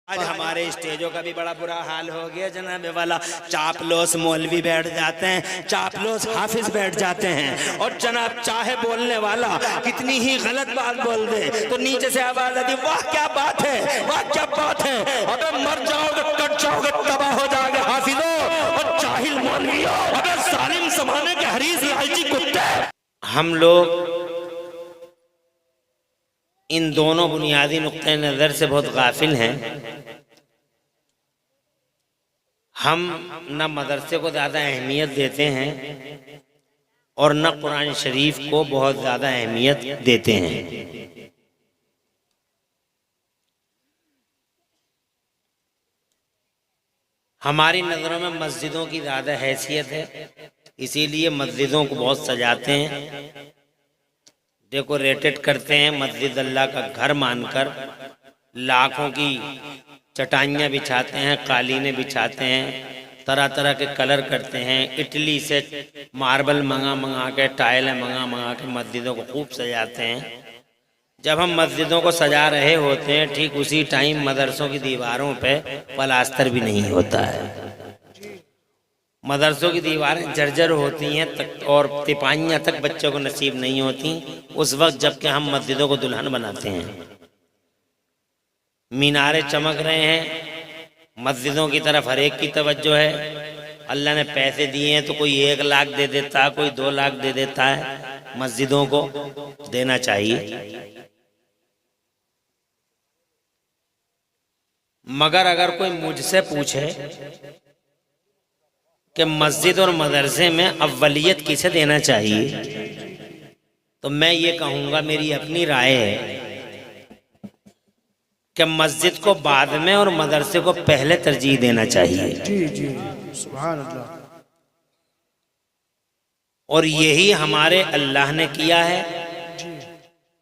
आज हमारे स्टेजों का भी बड़ा बुरा हाल हो गया जनाब वाला। चापलोस मौलवी बैठ जाते हैं, चापलोस हाफिज बैठ जाते हैं, और जनाब चाहे बोलने वाला कितनी ही गलत बात बोल दे तो नीचे से आवाज आती, वाह क्या बात है, वाह क्या बात है, अबे मर जाओगे, कट जाओगे, तबाह हो जाओगे हाफिजों और जाहिल मौलवियों, अबे जालिम ज़माने के हरीस लालची कुत्ते। हम लोग इन दोनों बुनियादी नुक्ते नज़र से बहुत गाफिल हैं। हम न मदरसे को ज़्यादा अहमियत देते हैं और न कुरान शरीफ को बहुत ज़्यादा अहमियत देते हैं। हमारी नज़रों में मस्जिदों की ज़्यादा हैसियत है, इसीलिए मस्जिदों को बहुत सजाते हैं, डेकोरेटेड करते हैं। मस्जिद अल्लाह का घर मानकर लाखों की चटाइयाँ बिछाते हैं, कालीनें बिछाते हैं, तरह तरह के कलर करते हैं, इटली से मार्बल मंगा के, टाइलें मंगा के मस्जिदों को खूब सजाते हैं। जब हम मस्जिदों को सजा रहे होते हैं ठीक उसी टाइम मदरसों की दीवारों पे प्लास्टर भी नहीं होता है। मदरसों की दीवारें जर्जर होती हैं तक और तिपाहियाँ तक बच्चों को नसीब नहीं होती उस वक्त जबकि हम मस्जिदों को दुल्हन बनाते हैं। मीनारे चमक रहे हैं, मस्जिदों की तरफ हर एक की तवज्जो है। अल्लाह ने पैसे दिए हैं तो कोई 1 लाख दे देता है, कोई 2 लाख दे देता है। मस्जिदों को देना चाहिए। मगर अगर कोई मुझसे पूछे कि मस्जिद और मदरसे में अव्वलियत किसे देना चाहिए, तो मैं ये कहूँगा, मेरी अपनी राय है कि मस्जिद को बाद में और मदरसे को पहले तरजीह देना चाहिए। जी जी, सुभान अल्लाह। और यही हमारे अल्लाह ने किया है,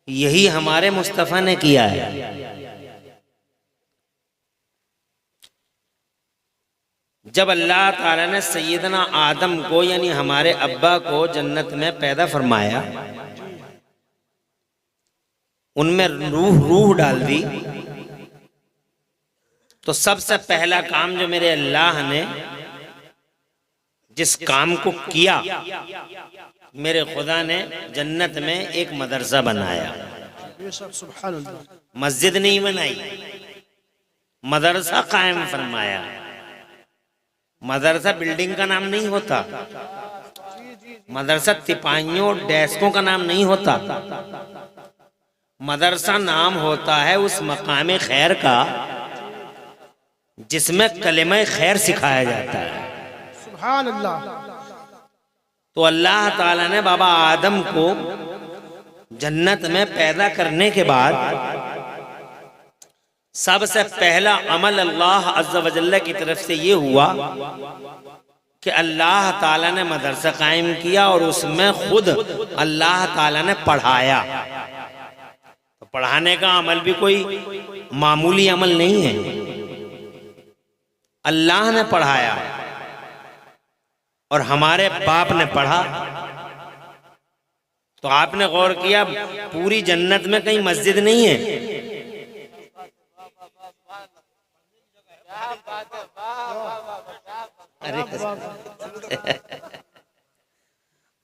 यही हमारे मुस्तफ़ा ने किया है। जब अल्लाह ताला ने सैयदना आदम को यानी हमारे अब्बा को जन्नत में पैदा फरमाया, उनमें रूह डाल दी, तो सबसे पहला काम जो मेरे अल्लाह ने जिस काम को किया, मेरे खुदा ने जन्नत में एक मदरसा बनाया। मस्जिद नहीं बनाई, मदरसा कायम फरमाया। मदरसा बिल्डिंग का नाम नहीं होता, मदरसा तिपाहियों और डेस्कों का नाम नहीं होता। मदरसा नाम होता है उस मकाम खैर का जिसमें कलिमा खैर सिखाया जाता है। सुभान अल्लाह। तो अल्लाह ताला ने बाबा आदम को जन्नत में पैदा करने के बाद सबसे पहला अमल अल्लाह अज़्ज़ा व जल्ल की तरफ से ये हुआ कि अल्लाह ताला ने मदरसा कायम किया और उसमें खुद अल्लाह ताला ने पढ़ाया। तो पढ़ाने का अमल भी कोई मामूली अमल नहीं है, अल्लाह ने पढ़ाया और हमारे बाप ने पढ़ा। तो आपने गौर किया पूरी जन्नत में कहीं मस्जिद नहीं है। अरे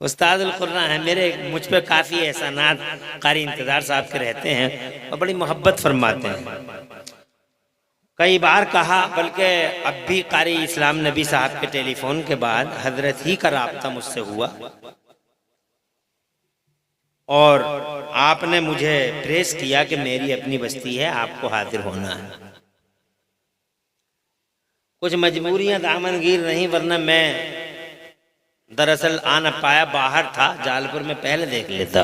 उस्तादुल कुरान है मेरे, मुझ पे काफ़ी एहसानात कारी इंतज़ार साहब के रहते हैं और बड़ी मोहब्बत फरमाते हैं। कई बार कहा, बल्कि अब भी कारी इस्लाम नबी साहब के टेलीफोन के बाद हजरत ही का राब्ता मुझसे हुआ और आपने मुझे प्रेस किया कि मेरी अपनी बस्ती है, आपको हाजिर होना है। कुछ मजबूरियां दामनगीर नहीं, वरना मैं दरअसल आ न पाया, बाहर था, जालपुर में पहले देख लेता।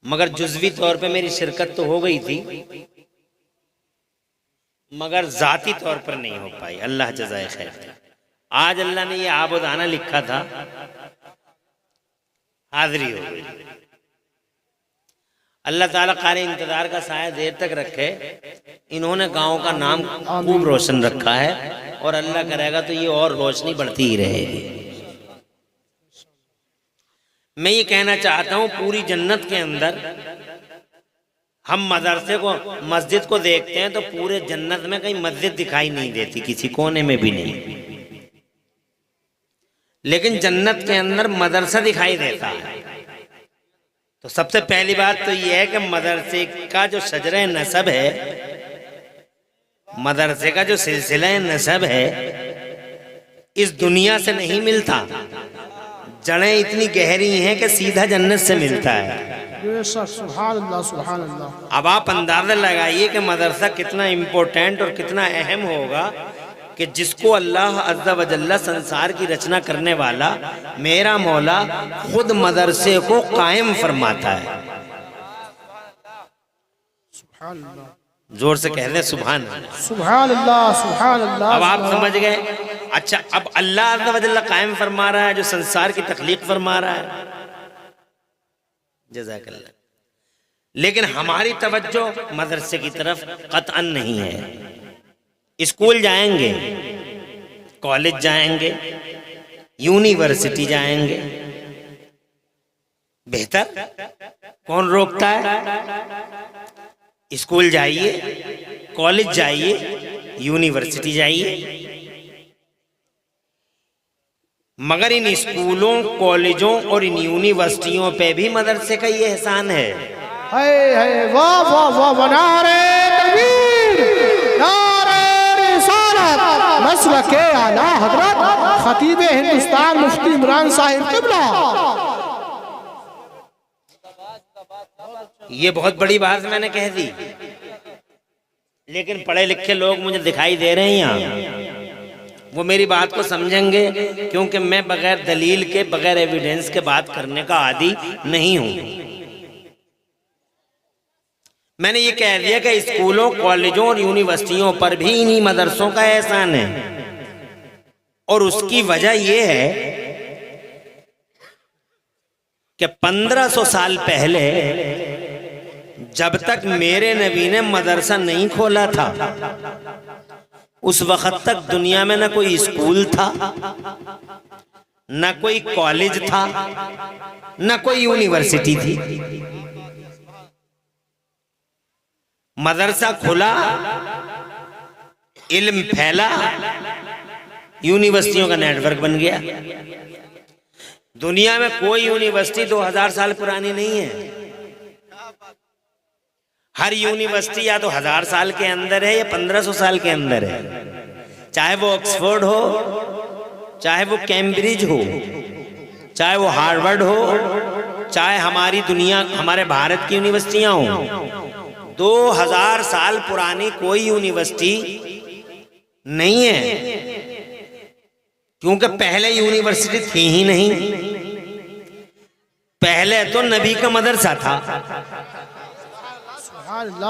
मगर जुज़वी तौर पे मेरी शिरकत तो हो गई थी, मगर जाती तौर पर नहीं हो पाई। अल्लाह जज़ाए खैर। आज अल्लाह ने ये आबुदाना लिखा था, हाजिरी हो गई। अल्लाह ताला कारी इंतजार का साया देर तक रखे। इन्होंने गांव का नाम खूब रोशन रखा है और अल्लाह करेगा तो ये और रोशनी बढ़ती ही रहेगी। मैं ये कहना चाहता हूँ पूरी जन्नत के अंदर हम मदरसे को, मस्जिद को देखते हैं तो पूरे जन्नत में कहीं मस्जिद दिखाई नहीं देती, किसी कोने में भी नहीं, लेकिन जन्नत के अंदर मदरसा दिखाई देता है। तो सबसे पहली बात तो यह है कि मदरसे का जो शजरे नसब है, मदरसे का जो सिलसिला नसब है, इस दुनिया से नहीं मिलता। जड़ें इतनी गहरी हैं कि सीधा जन्नत से मिलता है। सुभान अल्लाह, सुभान अल्लाह। अब आप अंदाजा लगाइए कि मदरसा कितना इम्पोर्टेंट और कितना अहम होगा कि जिसको अल्लाह अज़्ज़ा व जल्ला संसार की रचना करने वाला मेरा मौला खुद मदरसे को कायम फरमाता है। सुभान अल्लाह, जोर से कह दे सुभान अल्लाह, सुभान अल्लाह, सुभान अल्लाह। अब आप समझ गए। अच्छा, अब अल्लाह अज़्ज़ा व जल्ला कायम फरमा रहा है, जो संसार की तख्लीक फरमा रहा है, जज़ाकल्लाह। लेकिन हमारी तवज्जो मदरसे की तरफ कतअन नहीं है। स्कूल जाएंगे, कॉलेज जाएंगे, यूनिवर्सिटी जाएंगे, बेहतर, कौन रोकता है? स्कूल जाइए, कॉलेज जाइए, यूनिवर्सिटी जाइए, मगर इन स्कूलों, कॉलेजों और इन यूनिवर्सिटियों पे भी मदरसे का ये एहसान है। है वाह वाह वाह वाह, नारे तकबीर, नारे रिसालत, मसलके आला हजरत खतीब हिंदुस्तान मुफ्ती इमरान साहिब क़िबला। ये बहुत बड़ी बात मैंने कह दी, लेकिन पढ़े लिखे लोग मुझे दिखाई दे रहे हैं यहाँ, वो मेरी बात को समझेंगे, क्योंकि मैं बगैर दलील के, बगैर एविडेंस के बात करने का आदी नहीं हूं। मैंने ये कह दिया कि स्कूलों, कॉलेजों और यूनिवर्सिटियों पर भी इन्हीं मदरसों का एहसान है, और उसकी वजह यह है कि 1500 साल पहले जब तक मेरे नबी ने मदरसा नहीं खोला था, उस वक्त तक दुनिया में ना कोई स्कूल था, ना कोई कॉलेज था, ना कोई यूनिवर्सिटी थी। मदरसा खुला, इल्म फैला, यूनिवर्सिटियों का नेटवर्क बन गया। दुनिया में कोई यूनिवर्सिटी 2000 साल पुरानी नहीं है। हर यूनिवर्सिटी या तो 1000 साल के अंदर है या 1500 साल के अंदर है, चाहे वो ऑक्सफोर्ड हो, चाहे वो कैम्ब्रिज हो, चाहे वो हार्वर्ड हो, चाहे हमारी दुनिया, हमारे भारत की यूनिवर्सिटियां हो। 2000 साल पुरानी कोई यूनिवर्सिटी नहीं है, क्योंकि पहले यूनिवर्सिटी थी ही नहीं। पहले तो नबी का मदरसा था।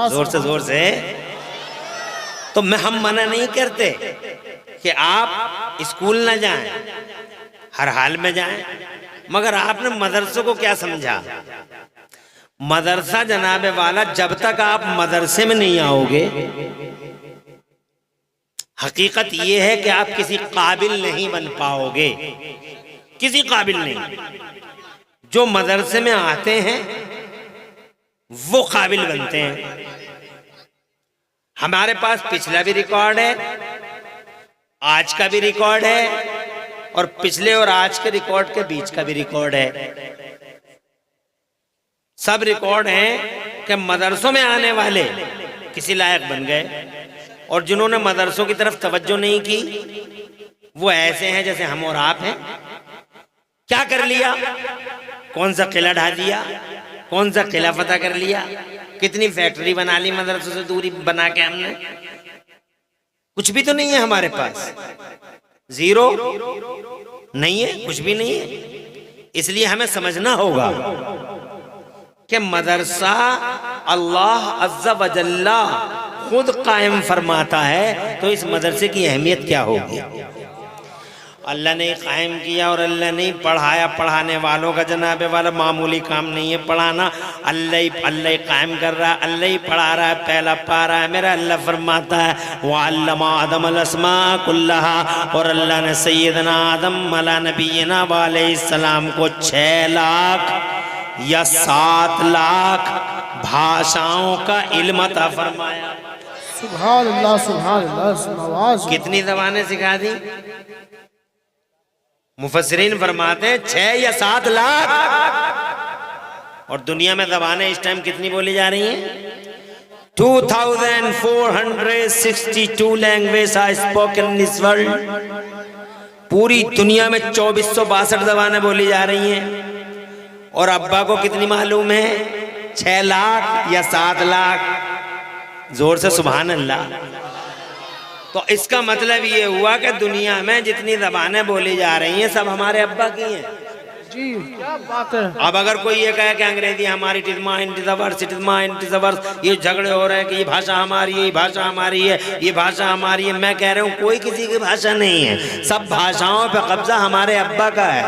जोर से तो हम मना नहीं करते कि आप स्कूल ना जाएं, हर हाल में जाएं, मगर आपने मदरसों को क्या समझा? मदरसा जनाबे वाला, जब तक आप मदरसे में नहीं आओगे, हकीकत ये है कि आप किसी काबिल नहीं बन पाओगे, किसी काबिल नहीं। जो मदरसे में आते हैं वो काबिल बनते हैं। हमारे पास पिछला भी रिकॉर्ड है, आज का भी रिकॉर्ड है, और पिछले और आज के रिकॉर्ड के बीच का भी रिकॉर्ड है। सब रिकॉर्ड हैं कि मदरसों में आने वाले किसी लायक बन गए, और जिन्होंने मदरसों की तरफ तवज्जो नहीं की वो ऐसे हैं जैसे हम और आप हैं। क्या कर लिया? कौन सा किला ढा दिया, कौन सा किला फतह कर लिया, कितनी फैक्ट्री बना ली मदरसों से दूरी बना के हमने। कुछ भी तो नहीं है हमारे पास, जीरो नहीं है, कुछ भी नहीं है। इसलिए हमें समझना होगा कि मदरसा अल्लाह अज़्ज़ा व जल्ला खुद कायम फरमाता है, तो इस मदरसे की अहमियत क्या होगी? अल्लाह ने कायम किया और अल्लाह ने पढ़ाया। पढ़ाने वालों का जनाबे वाला मामूली काम नहीं है पढ़ाना, अल्लाह ही कायम कर रहा है, अल्लाह ही पढ़ा रहा है, पहला पारा है मेरा। अल्लाह फरमाता है वअल्लमा आदम अल अस्मा कुल्लहा, और अल्लाह ने सैयदना आदम अला नबीना अलैहिस्सलाम को 6 लाख या 7 लाख भाषाओं का इल्म अता फरमाया। सुभान अल्लाह, सुभान अल्लाह, नवाज। कितनी ज़बानें सिखा दी? मुफस्सिरीन फरमाते हैं 6 या 7 लाख। और दुनिया में ज़बानें इस टाइम कितनी बोली जा रही हैं? 2462 language are spoken in this world. पूरी दुनिया में 2462 ज़बानें बोली जा रही हैं। और अब्बा को कितनी मालूम है? 6 लाख या 7 लाख। जोर से सुभान अल्लाह। तो इसका मतलब ये हुआ कि दुनिया में जितनी ज़बानें बोली जा रही हैं सब हमारे अब्बा की हैं। जी, क्या बात है। अब अगर कोई ये कहे कि अंग्रेजी हमारी, ये झगड़े हो रहे हैं कि ये भाषा हमारी है, ये भाषा हमारी है, ये भाषा हमारी है, मैं कह रहा हूँ कोई किसी की भाषा नहीं है। सब भाषाओं पे कब्जा हमारे अब्बा का है।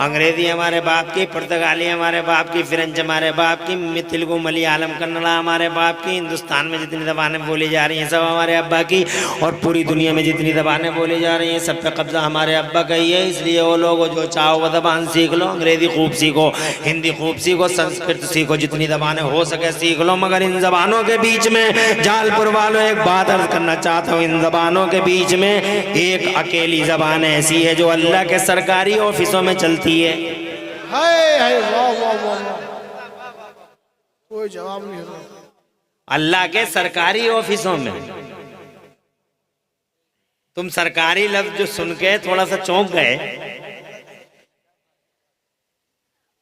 अंग्रेजी हमारे बाप की, पुर्तगाली हमारे बाप की, फ्रेंच हमारे बाप की, तेलुगु, मलयालम, कन्नड़ा हमारे बाप की। हिंदुस्तान में जितनी ज़बानें बोली जा रही हैं सब हमारे अब्बा की। और पूरी दुनिया में जितनी ज़बानें बोली जा रही हैं सब पे कब्जा हमारे अब्बा का ही है। इसलिए वो लोग जो चाहो वो ज़बान सीख लो, अंग्रेजी खूब सीखो, हिंदी खूब सीखो, संस्कृत सीखो, जितनी ज़बानें हो सके सीख लो। मगर इन ज़बानों के बीच में जालपुर वालों एक बात अर्ज करना चाहता हूँ। इन ज़बानों के बीच में एक अकेली ज़बान ऐसी है जो अल्लाह के सरकारी ऑफिसों में चलती है। हाय, वाह वाह वाह, कोई जवाब नहीं है। अल्लाह के सरकारी ऑफिसों में तुम सरकारी लफ्ज जो सुन के थोड़ा सा चौंक गए।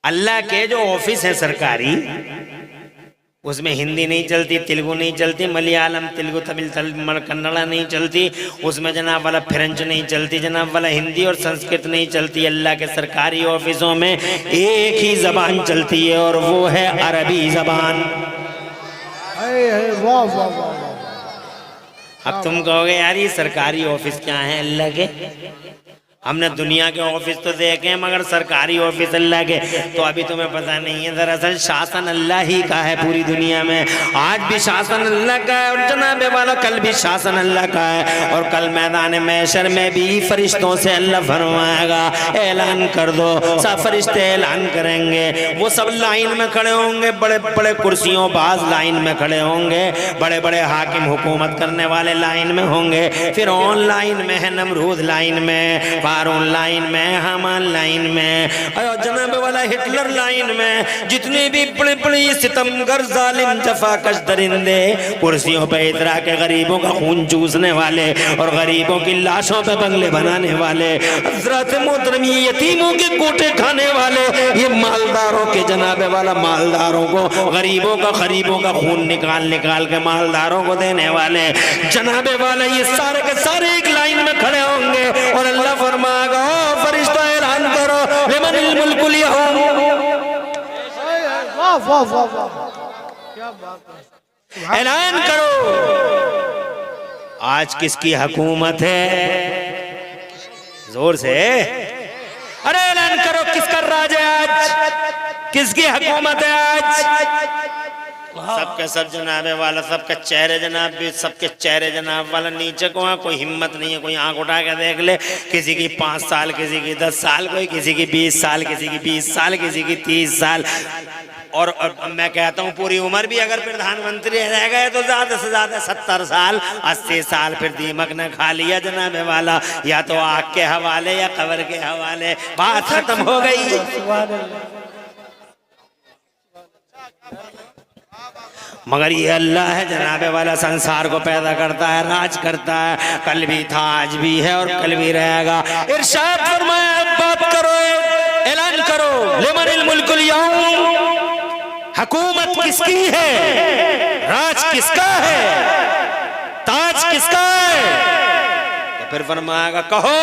अल्लाह के जो ऑफिस है सरकारी, उसमें हिंदी नहीं चलती, तेलुगु नहीं चलती, मलयालम, तेलुगु, तमिल, कन्नड़ा नहीं चलती, उसमें जनाब वाला फ्रेंच नहीं चलती, जनाब वाला हिंदी और संस्कृत नहीं चलती। अल्लाह के सरकारी ऑफिसों में एक ही जबान चलती है और वो है अरबी जबान। वाह वाह वाह। अब तुम कहोगे यार ये सरकारी ऑफिस क्या है अल्लाह के? हमने दुनिया के ऑफिस तो देखे हैं मगर सरकारी ऑफिस अल्लाह के तो अभी तुम्हें पता नहीं है। दरअसल शासन अल्लाह ही का है पूरी दुनिया में। आज भी शासन अल्लाह का है और जनाबे वाला कल भी शासन अल्लाह का है। और कल मैदान महशर में भी फरिश्तों से अल्लाह फरमाएगा ऐलान कर दो। सब फरिश्ते ऐलान करेंगे, वो सब लाइन में खड़े होंगे, बड़े बड़े कुर्सियों बाज लाइन में खड़े होंगे, बड़े बड़े हाकिम हुकूमत करने वाले लाइन में होंगे, फिर ऑनलाइन में है नमरूद लाइन में, लाइन में, हामान लाइन में, और जनाब वाला हिटलर लाइन में। जितने भी बड़े बड़े सितमगर जालिम जफाकश दरिंदे कुर्सियों पे इतरा के गरीबों का खून चूसने वाले और गरीबों की लाशों पे बंगले बनाने वाले, हज़रत मोहतरमी यतीमों के कोटे खाने वाले, ये मालदारों के जनाबे वाला मालदारों को गरीबों का खून निकाल निकाल के मालदारों को देने वाले जनाबे वाला, ये सारे के सारे एक लाइन में खड़े होंगे और अल्लाह फरमाएगा फरिश्ता ऐलान करो लिमनिल मुल्कुल यौम। वाह वाह वाह वाह, क्या बात है। ऐलान करो आज किसकी हुकूमत है? जोर से अरे ऐलान करो किसका राज है आज, किसकी हुकूमत है आज? सबके सब जनाबे वाला, सबके चेहरे जनाब भी, सबके चेहरे जनाब वाला नीचे को है। कोई हिम्मत नहीं है कोई आंख उठा के देख ले। किसी की 5 साल, किसी की 10 साल, कोई किसी की 20 साल, किसी की 20 साल, किसी की 30 साल। और मैं कहता हूँ पूरी उम्र भी अगर प्रधानमंत्री रह गए तो ज्यादा से ज्यादा 70 साल 80 साल। फिर दीमक ने खा लिया जनाबे वाला, या तो आग के हवाले या कब्र के हवाले, बात खत्म हो गई। मगर ये अल्लाह है जनाबे वाला, संसार को पैदा करता है, राज करता है। कल भी था, आज भी है और कल भी रहेगा। इरशाद फरमाया बात करो, ऐलान करो लिमनिल मुल्कुल यौम, हुकूमत किसकी है, राज किसका है, ताज किसका है? तो फिर फरमाएगा कहो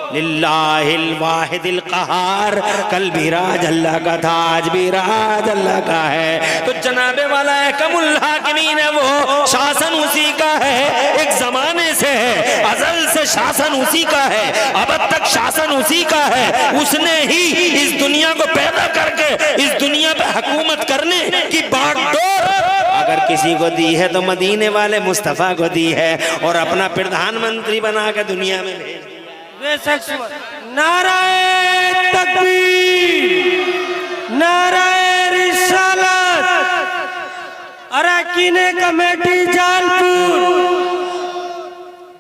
लिल्लाहिल वाहिदिल क़हार, कल भी राज अल्लाह का था, आज भी राज अल्लाह का है। तो जनाबे वाला अहकमुल हाकिमीन है, वो शासन उसी का है, एक जमाने से है, अज़ल से शासन उसी का है, अब तक शासन उसी का है। उसने ही इस दुनिया को पैदा करके इस दुनिया पे हुकूमत करने की बागडोर अगर किसी को दी है तो मदीने वाले मुस्तफ़ा को दी है और अपना प्रधानमंत्री बना के दुनिया में भेज। नाराए तकबीर, नाराए रिसालत। अरकीने कमेटी जालपुर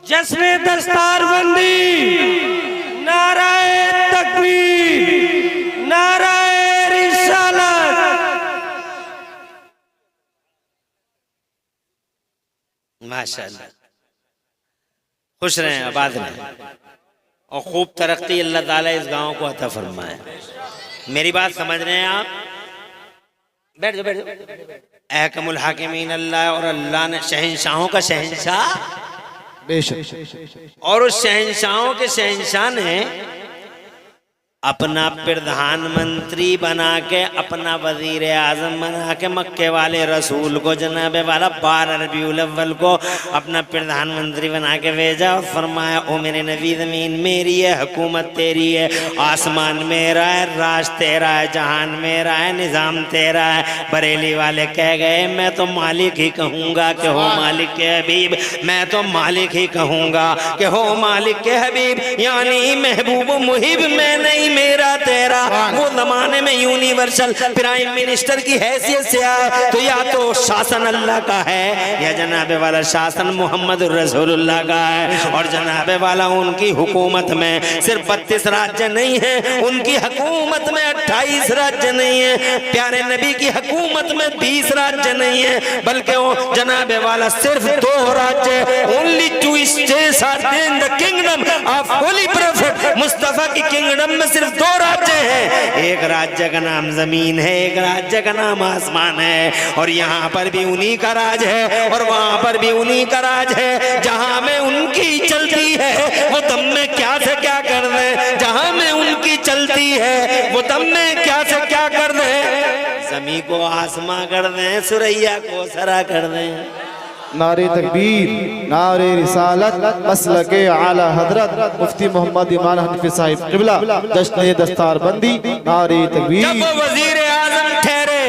जश्न दस्तारबंदी, नाराए तकबीर, नाराए रिसालत। माशाअल्लाह, खुश रहें, आबाद रहें और खूब तरक्की अल्लाह ताला इस गांव को अता फरमाए। मेरी बात समझ रहे हैं आप? बैठ जाओ, बैठ जाओ। अहकमुल हाकिमीन अल्लाह, और अल्लाह ने शहंशाहों का शहंशाह बेशक, और उस शहंशाहों के शहंशाह ने अपना प्रधानमंत्री बना के, अपना वजीर आजम बना के मक्के वाले रसूल को जनाबे वाला 12 रबीउल अव्वल को अपना प्रधानमंत्री बना के भेजा और फरमाया, ओ मेरे नबी, ज़मीन मेरी है, हुकूमत तेरी है, आसमान मेरा है, राज तेरा है, जहान मेरा है, निज़ाम तेरा है। बरेली वाले कह गए, मैं तो मालिक ही कहूँगा कि हो मालिक के हबीब, मैं तो मालिक ही कहूँगा कि हो मालिक के हबीब, यानी महबूब मुहिब मैं नहीं, मेरा तेरा। वो जमाने में यूनिवर्सल प्राइम मिनिस्टर की हैसियत से आए तो या तो शासन अल्लाह का है या जनाबे वाला शासन मोहम्मद रसूलुल्लाह का है। और जनाबे वाला उनकी हुकूमत में सिर्फ 32 राज्य नहीं है, उनकी हुकूमत में 28 राज्य नहीं है, प्यारे नबी की हुकूमत में 20 राज्य नहीं है, बल्कि वो जनाबे वाला सिर्फ 2 राज्य, only 2 states are in the kingdom of holy prophet Mustafa की किंगडम में सिर्फ 2 राज्य हैं। एक राज्य का नाम जमीन है, एक राज्य का नाम आसमान है। और यहाँ पर भी उन्हीं का राज है और वहां पर भी उन्हीं का राज है। जहां में उनकी चलती है वो दम में क्या से क्या कर दे, जहां में उनकी चलती है वो दम में क्या से क्या कर दे, जमी को आसमां कर दे, सुरैया को सरा कर दे। नारे तकबीर, नारे रिसालत, मसलके आला हजरत मुफ्ती मोहम्मद इमान हनीफी साहिब क़िबला, जश्न दस्तारबंदी, नारे तकबीर। जब वो वजीर आजम ठहरे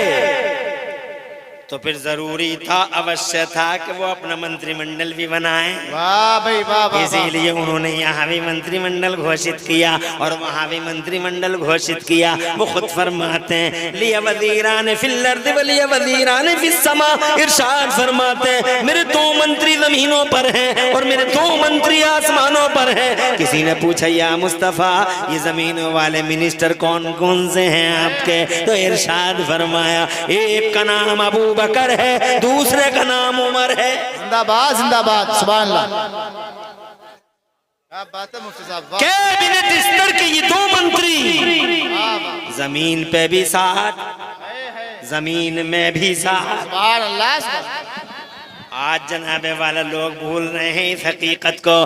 तो फिर जरूरी था, अवश्य था कि वो अपना मंत्रिमंडल भी बनाए। वाह भाई वाह, इसीलिए उन्होंने यहाँ भी मंत्रिमंडल घोषित किया और वहाँ भी मंत्रिमंडल घोषित किया। वो खुद फरमाते हैं, लिया वज़ीरान फिल अर्द व लिया वज़ीरान फिस समा, इरशाद फरमाते हैं, मेरे 2 मंत्री जमीनों पर हैं और मेरे 2 मंत्री आसमानों पर हैं। किसी ने पूछा, या मुस्तफ़ा, ये जमीनों वाले मिनिस्टर कौन कौन से हैं आपके? तो इरशाद फरमाया, एक का नाम अबू बकर है, दूसरे का नाम उमर है। जिंदाबाद जिंदाबाद, सुभान अल्लाह। क्या बात है मुफ्ती साहब, कैबिनेट स्तर के ये 2 मंत्री, जमीन पे भी साथ, जमीन में भी साथ। सुभान अल्लाह। आज जनाबे वाला लोग भूल रहे हैं इस हकीकत को।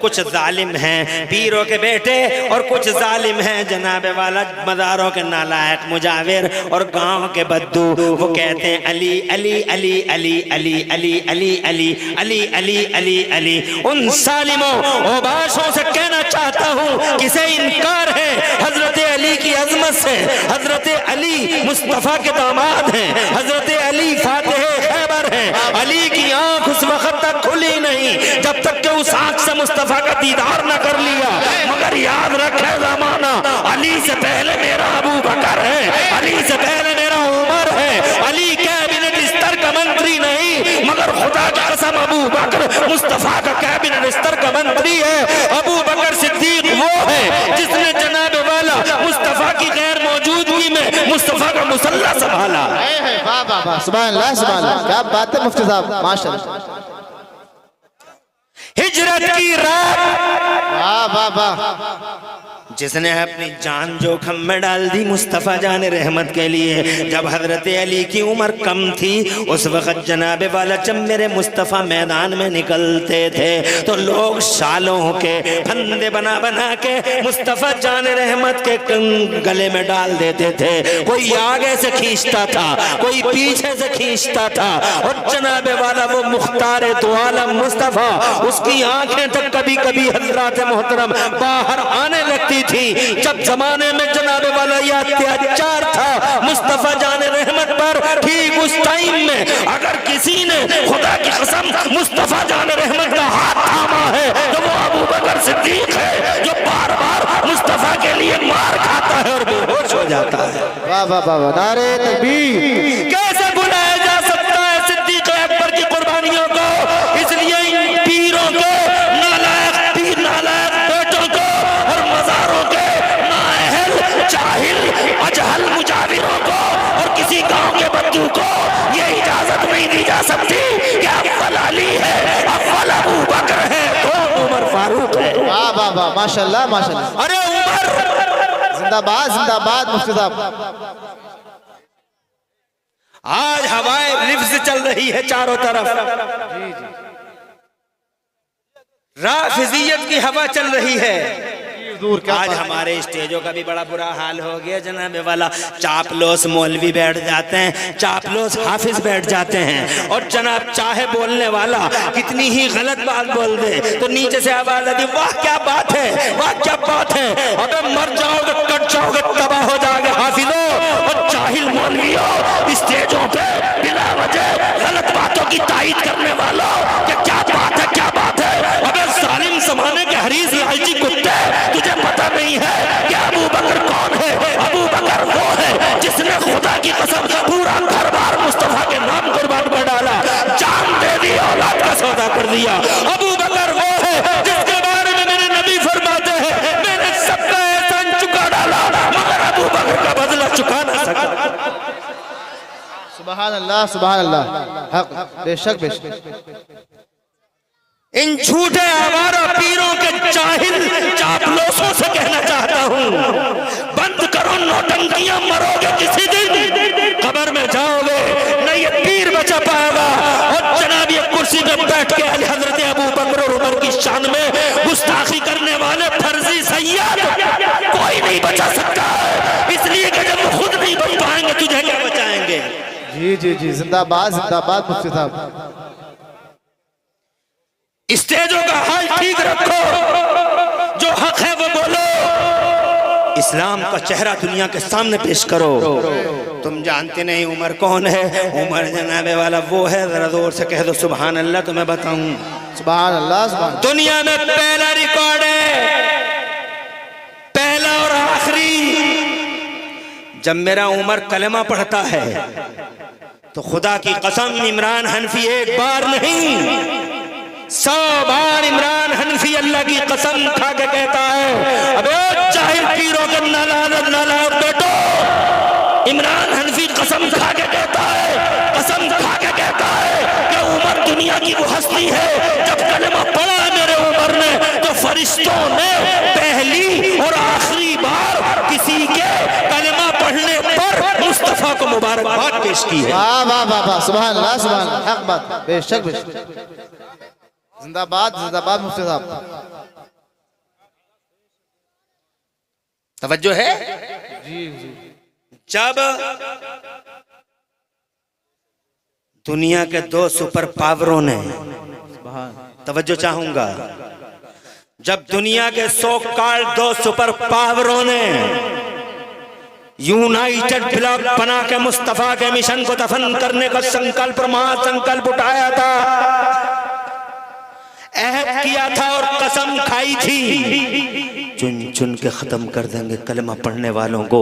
कुछ जालिम हैं पीरों के बेटे और कुछ जालिम हैं जनाबे वाला मज़ारों के नालायक मुजाविर और गांव के बद्दू। वो कहते हैं अली अली अली अली अली अली अली अली अली अली अली अली। उन सालिमों और बाशों से कहना चाहता हूँ, किसे इनकार है हजरत अली की अजमत से। हजरत अली मुस्तफ़ा के दामाद हैं, हजरत अली फातिह खैबर हैं। अली की आंख उस वक्त तक खुली नहीं जब तक कि उस आंख से मुस्तफा का दीदार न कर लिया। मगर याद रखे जमाना, अली से पहले मेरा अबू बकर है, अली से पहले मेरा उमर है। अली कैबिनेट स्तर का मंत्री नहीं, मगर खुदा की कसम अबू बकर मुस्तफा का कैबिनेट स्तर का मंत्री है। अबू बकर सिद्दीक वो है जिसने जनाब वाला मुस्तफा की गैर मौजूदगी में मुस्तफा का मुसल्ला संभाला। वाह वाह वाह, सुभान अल्लाह सुभान अल्लाह। क्या बात है मुफ्ती साहब, माशाअल्लाह। हिजरत की रात, वाह वाह वाह, जिसने अपनी जान जोखम में डाल दी मुस्तफ़ा जान रहमत के लिए। जब हजरत अली की उम्र कम थी उस वक़्त जनाबे वाला जब मेरे मुस्तफ़ा मैदान में निकलते थे तो लोग शालों के फंदे बना बना के मुस्तफ़ा जान रहमत के गले में डाल देते थे। कोई आगे से खींचता था, कोई पीछे से खींचता था। और जनाबे वाला वो मुख्तार दो आलम मुस्तफ़ा, उसकी आंखें तक कभी कभी हजरात मोहतरम बाहर आने लगती थी। जब जमाने में जनाबे वाला यह अत्याचार था मुस्तफा जाने रहमत पर, ठीक उस टाइम में अगर किसी ने खुदा की कसम मुस्तफा जाने रहमत का हाथ थामा है तो वो अबू बकर सिद्दीक है, जो बार बार मुस्तफा के लिए मार खाता है और बेहोश हो जाता है। वाह वाह वाह, नारे तकबीर। कैसे भुलाया जा सकता है कसम थी कि अव्वल अली है, अव्वल अबू बकर है, तो उमर फारूक है। वाह वाह वाह, माशाल्लाह माशाल्लाह। अरे उमर जिंदाबाद जिंदाबाद मुफ्ती साहब। आज हवाएं लिफ्ज चल रही है चारों तरफ, राफिजियत की हवा चल रही है। आज हमारे स्टेजों का भी बड़ा बुरा हाल हो गया जनाब वाला। चापलोस मौलवी बैठ जाते हैं, चापलोस हाफिज बैठ जाते हैं, और जनाब चाहे बोलने वाला कितनी ही गलत बात बोल दे तो नीचे से आवाज आती, वाह क्या बात है, वाह क्या बात है। अबे मर जाओगे, कट जाओगे, तबाह हो जाओगे हाफिजों और जाहिल मौलवियों। स्टेजों पे बिना वजह गलत बातों की तायीद करने वालों, क्या बात है, क्या बात है। अबे जालिम ज़माने के हरीस लालची कुत्ते, तुझे पता नहीं है कि अबू बकर कौन है? अबू बकर वो है जिसने खुदा की कसम पूरा दरबार मुस्तफा के नाम कुर्बान कर डाला, जान दे दी, औलाद का सौदा कर दिया। अबू बकर वो है जिसके बारे में मेरे नबी फरमाते हैं, मैंने सबका एहसान चुका डाला मगर अबू बकर का बदला चुका ना सका। सुभान अल्लाह सुभान अल्लाह। हक, बेशक बेशक। इन झूठे आवारा पीरों के जाहिल चापलोसों से कहना चाहता हूँ, बंद करो नौटंकियां, मरोगे किसी दिन, कब्र में जाओगे, न ये पीर बचा पाएगा। और जनाब ये कुर्सी पे बैठ के अली हजरत अबू बकर और उमर की शान में गुस्ताखी करने वाले फर्जी सैयद कोई नहीं बचा सकता, इसलिए कि जब वो खुद नहीं बच पाएंगे तुझे क्या बचाएंगे। जी जी जी, जिंदाबाद जिंदाबाद मुफ्ती साहब। स्टेजों का हाल ठीक रखो, जो हक है वो बोलो, इस्लाम का चेहरा दुनिया के सामने पेश करो। तुम जानते नहीं उमर कौन है? उमर जनाबे वाला वो है, जरा जोर से कह दो सुभान अल्लाह तो मैं बताऊं। सुभान अल्लाह सुभान। दुनिया में पहला रिकॉर्ड है, पहला और आखिरी। जब मेरा उमर कलमा पढ़ता है तो खुदा की कसम इमरान हनफी एक बार नहीं 100 बार इमरान हनफी अल्लाह की कसम खा के कहता है, अबे जाहिल पीरों के नालायक बेटो, इमरान हनफी कसम खा के कहता है, कसम खा के कहता है कि उमर दुनिया की वो हस्ती है, जब कलमा पढ़ा मेरे उमर ने तो फरिश्तों ने पहली और आखिरी बार किसी के कलमा पढ़ने पर मुस्तफा को मुबारकबाद पेश की है। वाह वाह वाह वाह, सुभान अल्लाह सुभान अल्लाह। हक बात, बेशक बेशक। जिंदाबाद जिंदाबाद मुफ्ती साहब। तवज्जो है? जी जी। जब दुनिया के 2 सुपर पावरों ने, तवज्जो चाहूंगा, जब दुनिया के 100 कॉल्ड 2 सुपर पावरों ने यूनाइटेड ब्लॉक बना के मुस्तफा के मिशन को दफन करने का संकल्प, महासंकल्प उठाया था, अहद किया था और कसम खाई थी, चुन चुन के खत्म कर देंगे कलमा पढ़ने वालों को,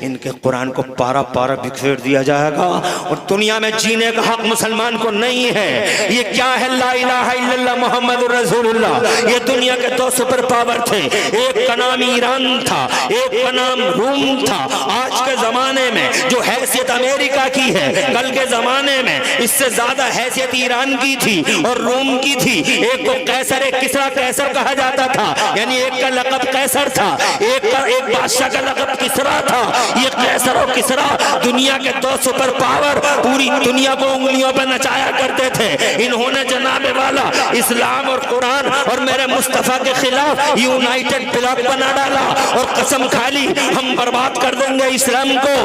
इनके कुरान को पारा पारा बिखेर दिया जाएगा और दुनिया में जीने का हक मुसलमान को नहीं है। ये क्या है? ला इलाहा इल्लल्लाह मुहम्मदुर रसूलुल्लाह। ये दुनिया के 2 सुपर पावर थे, एक का नाम ईरान था, एक का नाम रूम था। आज के जमाने में जो हैसियत अमेरिका की है, कल के जमाने में इससे ज्यादा हैसियत ईरान की थी और रूम की थी। एक को कैसर, एक किसरा कैसर कहा जाता था, यानी एक का लक़ब कैसर था, एक बादशाह का लक़ब किसरा था। ये कैसर और किसरा दुनिया के 2 सुपर पावर पूरी दुनिया को उंगलियों पर नचाया करते थे। इन्होंने जनाबे वाला इस्लाम और कुरान और मेरे मुस्तफा के खिलाफ यूनाइटेड ब्लॉक बना डाला और कसम खा ली, हम बर्बाद कर देंगे इस्लाम को,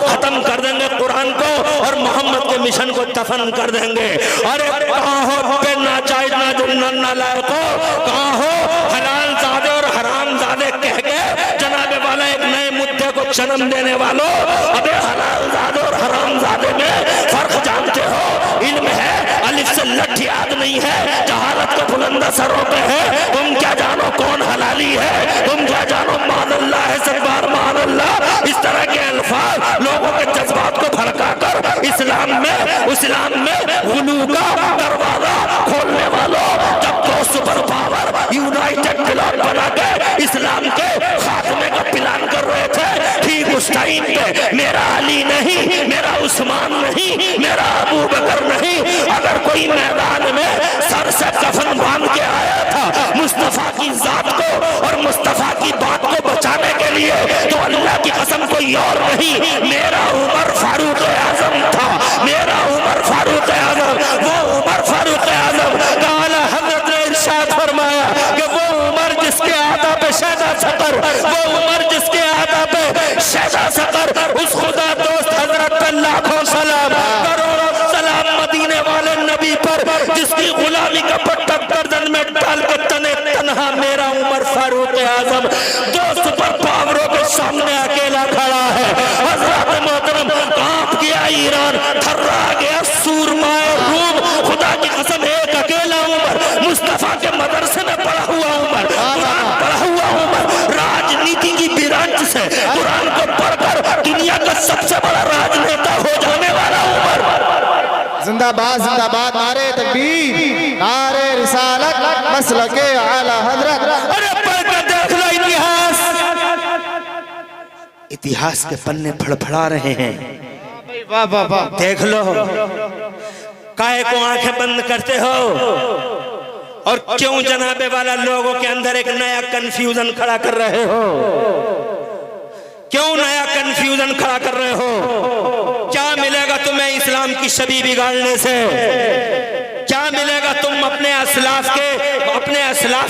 खत्म कर देंगे कुरान को और मोहम्मद के मिशन को दफन कर देंगे। अरे कहाँ हो नाजायज नालायक हो, कहाँ हो हलाल ज़ादे और हराम ज़ादे कह के जनाबे वाला एक नए मुद्दे को जन्म देने वालों। अबे हलाल ज़ादे और हराम ज़ादे में फर्क जानते हो? इल्म है, अलिफ से लठ याद नहीं है, जहालत का बुलंदा सरों पे है। तुम क्या जानो कौन हलाली है, तुम क्या जानो मानल्लाह है, सब बार मानल्लाह। इस तरह के अल्फाज लोगों के जज्बात को भड़का कर इस्लाम में गुलू का दरवाजा खोलने वालों। जब 2 सुपर पावर यूनाइटेड ब्लॉक बना के इस्लाम के खात्मे का प्लान कर रहे थे, ठीक उस टाइम हुसैन पे मेरा अली नहीं, मेरा उस्मान नहीं, मेरा अबू बकर नहीं। अगर कोई मैदान में सर से कफन बांध के आया था मुस्तफा की जात को और मुस्तफा की बात को बचाने के लिए, तो अल्लाह की कसम कोई और नहीं, मेरा उमर फारूक आजम था, मेरा उमर फारूक आजम। वो उमर फारूक आजम का आला हज़रत ने इरशाद फरमाया कि वो उमर जिसके आदा पे शहदा सकर, वो उमर जिसके आदा पे शहदा सकर, उस खुदा दोस्त हजरत पे लाखों सलाम, करोड़ों सलाम मदीने वाले नबी पर, जिसकी गुलामी का पट्टा गर्दन में डाल के तने तनहा मेरा उमर फारूक आजम दो सुपर पावरों के सामने अकेला खड़ा है। हजरत मोहतरम कांप गया ईरान, थर्रा गया सूरमाए रूम। खुदा की कसम एक अकेला उमर, मुस्तफा के मदरसे में पढ़ा हुआ उमर, कुरान पढ़ा हुआ उमर, राजनीति की बिरांच से कुरान को पढ़कर दुनिया का सबसे बड़ा राजनेता हो जाने वाला उमर। जिंदाबाद जिंदाबाद, नारे तकबीर, नारे रिसालत, मसलके आला हजरत। अरे पढ़कर देख लो इतिहास, इतिहास के पन्ने फड़फड़ा रहे हैं। वाह वाह वाह, देख लो, काहे को आंखें बंद करते हो और क्यों जनाबे वाला लोगों के अंदर एक नया कंफ्यूजन खड़ा कर रहे हो? क्यों नया कंफ्यूजन खड़ा कर रहे हो? क्या मिलेगा तुम्हें इस्लाम की छवि बिगाड़ने से? क्या मिलेगा तुम अपने असलाफ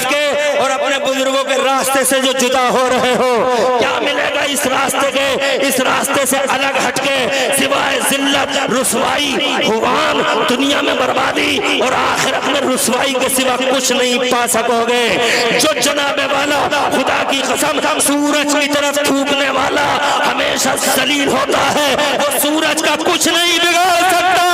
के और अपने बुजुर्गों के रास्ते से जो जुदा हो रहे हो? क्या मिलेगा इस रास्ते से अलग हटके सिवाय जिल्लत, रुसवाई, हुवान, दुनिया में बर्बादी और आखिरत में रुसवाई के सिवा कुछ नहीं पा सकोगे। जो जनाबे वाला खुदा की कसम सूरज की तरफ थूकने वाला हमेशा जलील होता है, वो सूरज का कुछ नहीं बिगाड़ सकता।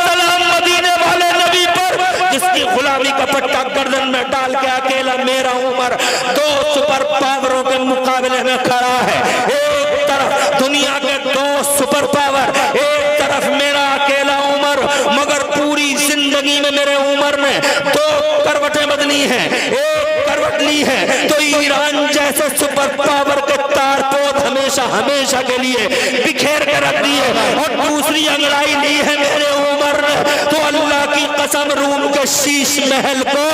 सलाम मदीने वाले नबी पर, जिसकी गुलामी का पट्टा गर्दन में डाल के अकेला मेरा उमर दो सुपर पावरों के मुकाबले में खड़ा है। एक तरफ दुनिया के दो सुपर पावर, एक तरफ मेरा अकेला उमर, मगर पूरी जिंदगी में मेरे उमर ने दो करवटें बदली हैं। एक करवट ली है तो ईरान जैसे सुपर पावर के तारपोत हमेशा के लिए बिखेर के रख दिए, और दूसरी अंगड़ाई ली है मेरे उमर ने तो अल्लाह की कसम रूम के शीश महल को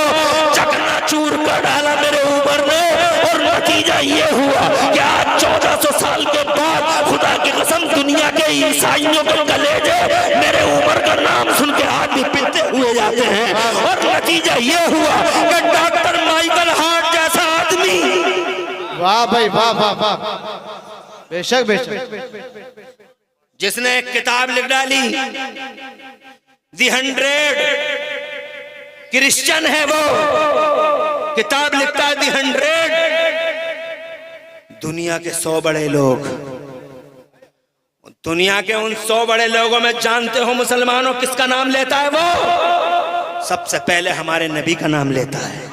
चकनाचूर कर डाला मेरे उमर ने। और नतीजा ये हुआ कि आज 1400 साल के बाद खुदा की कसम दुनिया के ईसाइयों के कलेजे मेरे उमर का नाम सुन के हाथ भी पीते हुए जाते हैं। और नतीजा ये हुआ कि डॉक्टर माइकल हार्ट जैसा आदमी, वाह भाई वाह वाह वाह, बेशक बेशक, जिसने एक किताब लिख डाली दी 100 क्रिश्चियन है, वो किताब लिखता है दी 100 दुनिया के 100 बड़े लोग। दुनिया के उन 100 बड़े लोगों में जानते हो मुसलमानों किसका नाम लेता है? वो सबसे पहले हमारे नबी का नाम लेता है।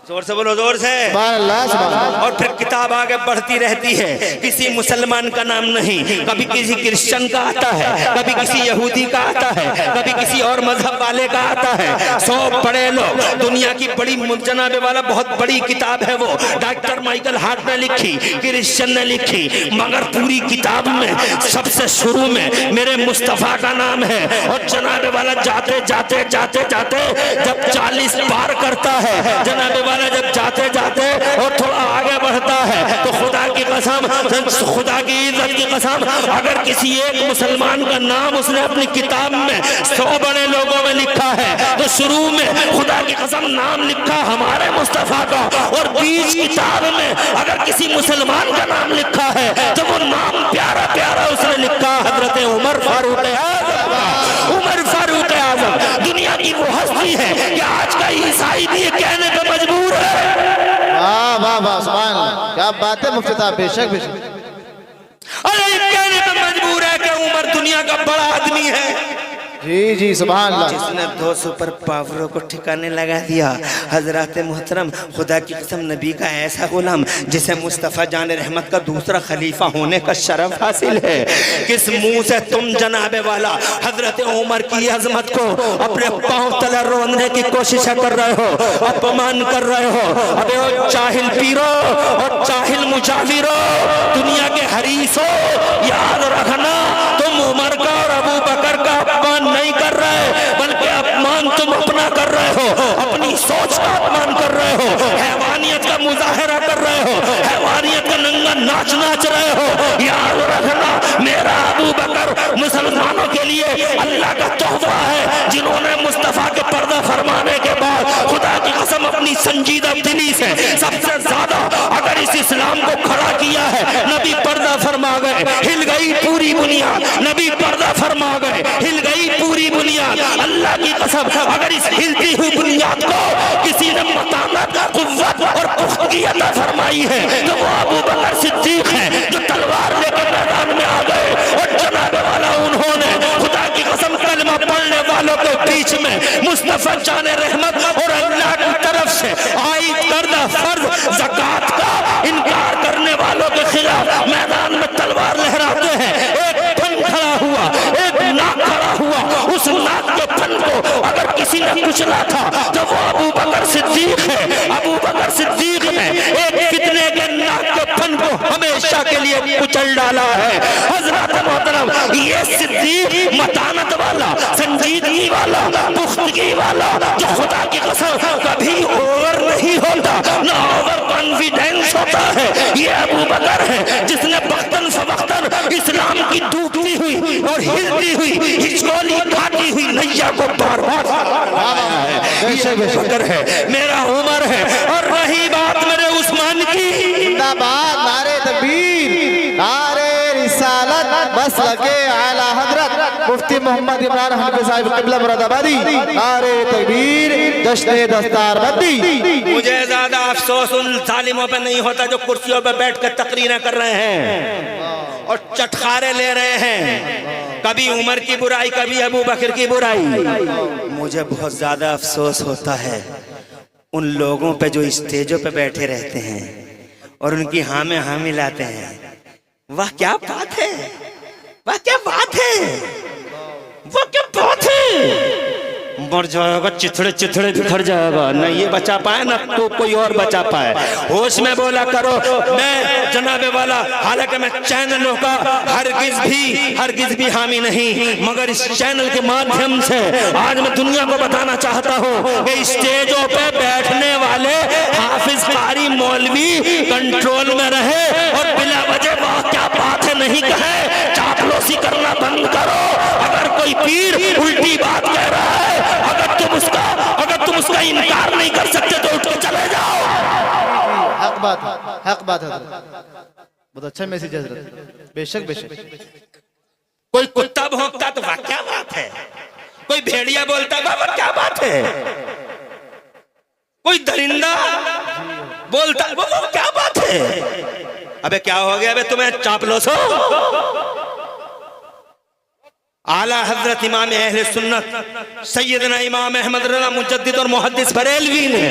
जोर से बोलो, जोर से। और फिर किताब आगे बढ़ती रहती है, किसी मुसलमान का नाम नहीं, कभी किसी क्रिश्चियन का आता है, कभी किसी यहूदी का आता है, कभी किसी और मजहब वाले का आता है। 100 बड़े लोग, दुनिया की बड़ी जनाबे वाला बहुत बड़ी किताब है वो, डॉक्टर माइकल हार्ट ने लिखी, क्रिश्चियन ने लिखी, मगर पूरी किताब में सबसे शुरू में मेरे मुस्तफा का नाम है। और जनाबे वाला जाते जाते जाते जाते जब 40 पार करता है, जनाबे वाला जब जाते जाते और थोड़ा आगे बढ़ता है, तो खुदा की कसम, खुदा की इज्जत की कसम, अगर किसी एक मुसलमान का नाम उसने अपनी किताब में 100 बड़े लोगों में लिखा है, तो शुरू में खुदा की कसम नाम लिखा हमारे मुस्तफा का, और बीच किताब में अगर किसी मुसलमान का नाम लिखा है तो वो नाम प्यारा प्यारा उसने लिखा हजरत उमर फारूक आजम। उमर फारूक आजम दुनिया की वो हस्ती है कि आज का ईसाई भी ये कहने पे मजबूर है। वाह वाह वाह, सुभान अल्लाह, क्या बात है मुफ्ती साहब, बेशक बेशक। अरे कहने पे मजबूर है कि उमर दुनिया का बड़ा आदमी है। जी जी सुभान अल्लाह। जिसने 2 सुपर पावरों को ठिकाने लगा दिया। हजरत मोहतरम, खुदा की कसम, नबी का ऐसा गुलाम जिसे मुस्तफ़ा जान रहमत का दूसरा खलीफा होने का शरफ हासिल है, किस मुंह से तुम जनाबे वाला हजरत उमर की अजमत को अपने पांव तले रोने की कोशिश कर रहे हो, अपमान कर रहे हो? अबे ओ जाहिल पीरो और जाहिल मुजाहिरो, दुनिया के हरीसो, याद रखना तुम उमर का और अबू बकर का अपमान नहीं कर रहे, बल्कि अपमान तुम अपना कर रहे हो, अपनी सोच का अपमान कर रहे हो, हैवानियत का मुजाहरा कर रहे हो, हैवानियत का नंगा नाच नाच रहे हो। याद रखना मेरा अबू बकर मुसलमानों के लिए अल्लाह का तोहफा है, जिन्होंने मुस्तफा के पर्दा फरमाने के बाद खुदा की कसम अपनी संजीदा दिली से सबसे ज्यादा अगर इस इस्लाम को खड़ा किया है, नबी पर्दा फरमा गए, हिल गई पूरी बुनियाद। नबी पर्दा फरमा गए, हिल गई पूरी बुनियाद। अल्लाह की कसम अगर इस हिलती हुई बुनियाद को किसी ने मतानत, कुव्वत और पुख्तगी अता फरमाई है तो वो अबू बकर सिद्दीक है, जो तलवार लेकर मैदान में आ गए और जनाबे वाला उन्होंने खुदा की कसम कलमा पढ़ने वालों के बीच में मुस्तफा जाने रहमत और अल्लाह की तरफ से आई करदा फर्ज ज़कात का इनकार करने वालों के खिलाफ मैदान में तलवार लहराते हैं। एक फन खड़ा हुआ, एक नाक खड़ा हुआ, उस नाक के फन को अगर किसी ने कुचला था तो वो अबू बकर सिद्दीक है। अबू बकर सिद्दीक ने एक फितने के नाक के फन को हमेशा के लिए कुचल डाला है। हजरत मोहतरम, ये सिद्दीक मतानत वाला, संजीदगी वाला, पुख्तगी वाला, जो खुदा की कसम कभी ओवर नहीं होता, ना ओवर कॉन्फिडेंस होता है, ये अबू बकर है जिसने वक्तन फवक्तन इस्लाम की डूबती हुई और हिलती हुई हिचकोली खाती हुई नैया को बार बार ये अबू बकर है, मेरा उमर है। और रही बात मेरे उस्मान की, जिंदाबाद, नारे तकबीर, नारे रिसालत, मसलके आला हजरत मुफ्ती मोहम्मद इमरान हनफी साहिब क़िबला मुरादाबादी, नारे तकबीर, जश्न दस्तार बंदी। मुझे ज्यादा अफसोस उन जालिमों पे नहीं होता जो कुर्सियों पे बैठकर तकरीरें कर रहे हैं और चटखारे ले रहे हैं, कभी उमर की बुराई, कभी अबू बकर की बुराई। मुझे बहुत ज्यादा अफसोस होता है उन लोगों पे जो स्टेजों पे बैठे रहते हैं और उनकी हाँ में हाँ मिलाते हैं। वाह क्या बात है, वाह क्या बात है, वाह क्या बात है। मर जाएगा, चिथड़े चिथड़े बिखर जाएगा, न ये बचा पाए न तो कोई और बचा पाए। होश में बोला करो। मैं जनाबे वाला, हालांकि मैं चैनलों का हरगिज भी हामी नहीं, मगर इस चैनल के माध्यम से आज मैं दुनिया को बताना चाहता हूँ कि स्टेजों पे बैठने वाले हाफिज कारी मौलवी कंट्रोल में रहे और बिला वजह वाह क्या बात है नहीं कहे। चापलूसी करना बंद करो। अगर कोई पीर उल्टी बात कह रहा है, अगर तुम उसका इनकार नहीं कर सकते तो उठ के चले जाओ। हक बात है, हक बात है, बहुत अच्छा मैसेज है हजरत, बेशक बेशक। कोई कुत्ता भौंकता तो वाह क्या बात है, कोई भेड़िया बोलता वाह क्या बात है, कोई दरिंदा बोलता वो क्या बात है। अबे क्या हो गया, अबे तुम्हें चापलूस हो। आला हजरत इमाम अहले सुन्नत सैयदना इमाम अहमद रज़ा मुजद्दिद और मुहद्दिस बरेलवी ने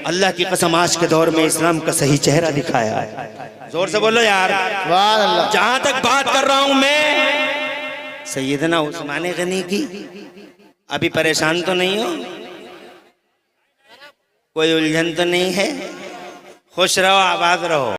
अल्लाह की कसम आज के दौर में इस्लाम का सही चेहरा दिखाया है। जोर से बोलो यार। जहां तक बात कर रहा हूं मैं सैयदना उस्मान गनी की, अभी परेशान तो नहीं हो, कोई उलझन तो नहीं है, खुश रहो, आबाद रहो।